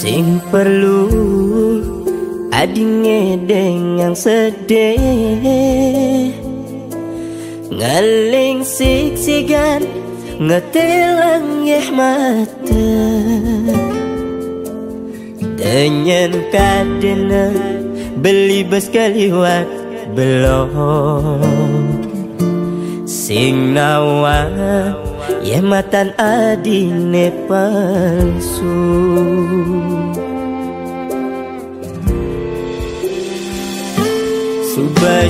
Sing perlu adinge dengan sedih, ngaling siksigan ngetelang yeh mata, dengan kadena beli bes kaliwat belum. Sing nawa yeh matan adine palsu, sudah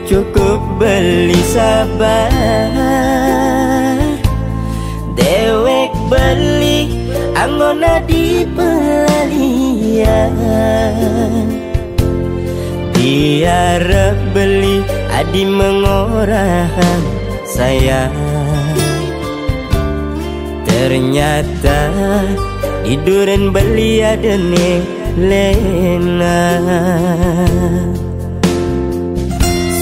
cukup beli sabar, dewek beli anggona di pelalian, biar beli adi mengorahan sayang. Ternyata tiduran beli ada nih lena,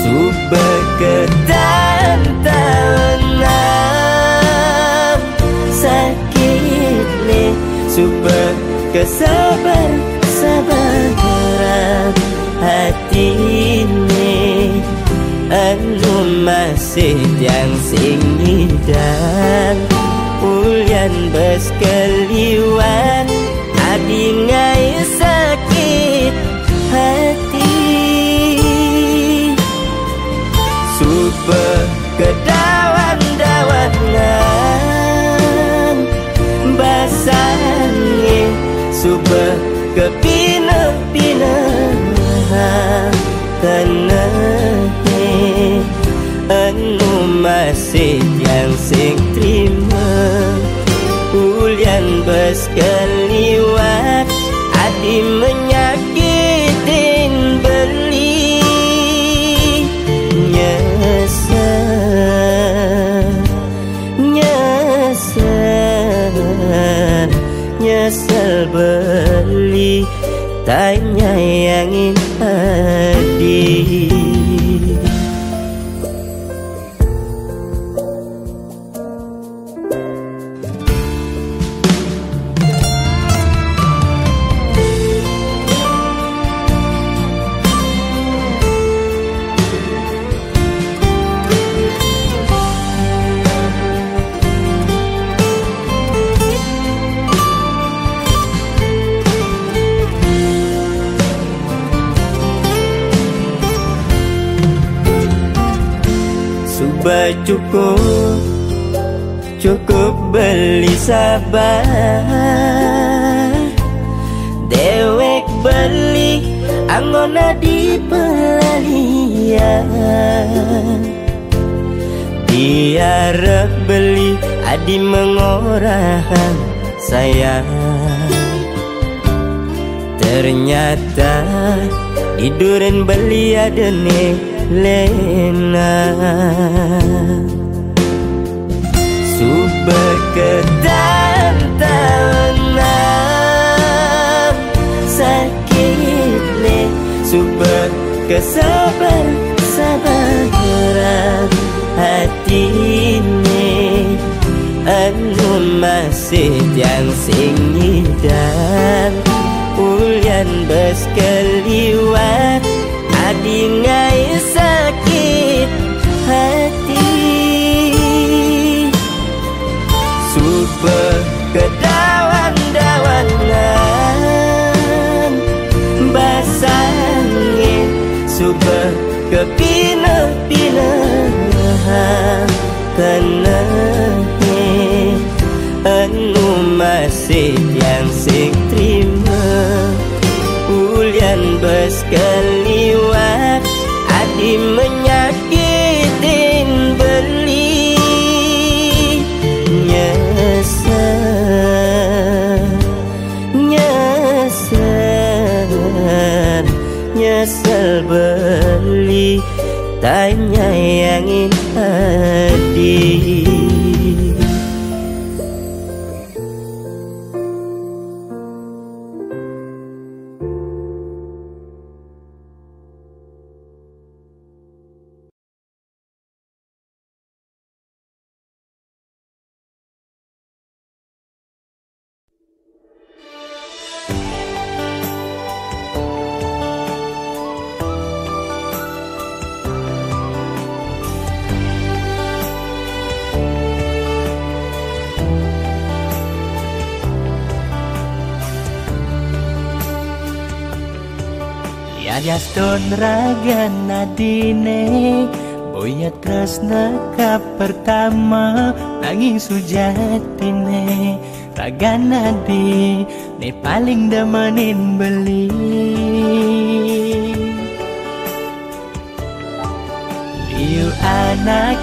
subah ketantangan sakit nih, subah kesabaran hati ini, anu masih yang singi dan ulian bes keliwan, adi ngai sakit hati, subah kedawan-dawanan basangi, subah kepina-pinahan tenahi, anu masih yang sing terima ulian bes keliwat, adi menyakitin beli nyesel beli tanya yang adi. Sudah cukup beli sabar, dewek beli anggona di pelalian, biar beli adi mengorahan sayang. Ternyata tiduran beli ada nih lena, subah ketantangan sakit nih, subah kesabaran hati ini, anu masih yang singi dan ulian bes keliwat, adi ngai sakit hati, subah kedawan-dawanan basangi, subah kepina-pinahan tenahi, anu masih yang sing terima ulian bes keliwat, adi menyakitin beli Adiaston raga nadine boya tresna ka pertama nanging sujatine raga nadi ne paling demenin beli. Liu anak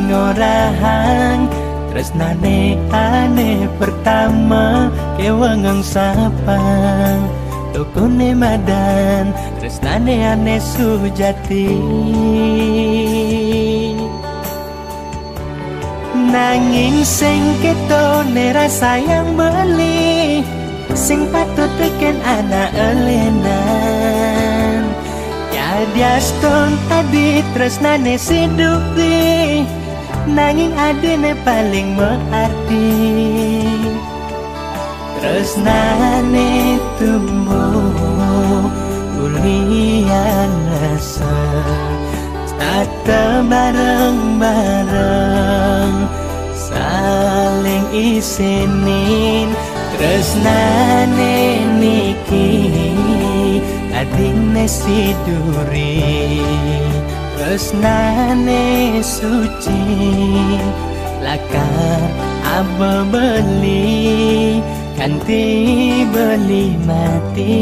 ngorahang tresnane ane pertama kewangang sapang tukune madan tresnane ane sujati. Nanging sing ketone rasa yang beli sing patut teken anak elenan Adiaston tadi tresnane sidupi nanging adine paling mengerti. Tresnane tumbuh kuliah rasa tata bareng-bareng saling isenin. Tresnane niki adine siduri tresnane suci lakar aba beli kanti beli mati.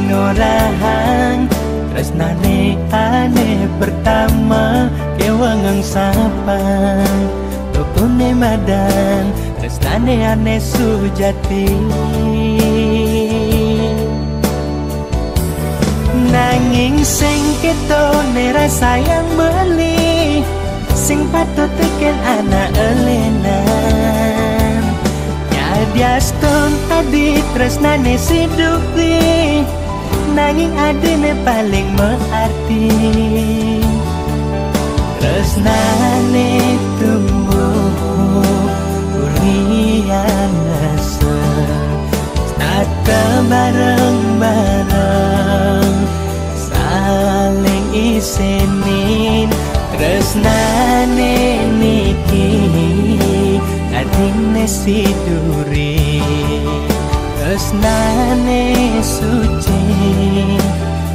Ngorahang tresnane ane pertama kewangang sapang tukune madan tresnane ane sujati. Nanging sing ketone rasa yang beli sing patut teken anak elenan Adiaston tadi tresnane sidupi nanging adine paling mengerti. Tresnane tumbuh kuliah rasa tata bareng-bareng saling isenin. Tresnane niki adine siduri tresnane suci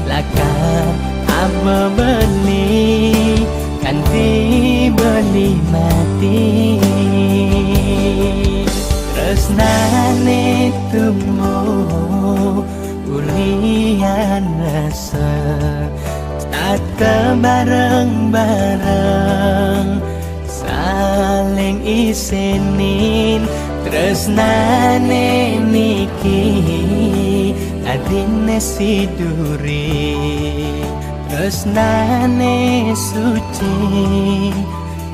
lakar aba beli kanti beli mati. Tresnane tumbuh kuliah rasa tata bareng-bareng saling isenin. Tresnane niki adine siduri tresnane suci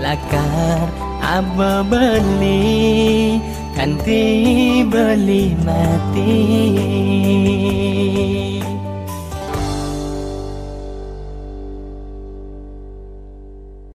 lakar aba beli kanti beli mati.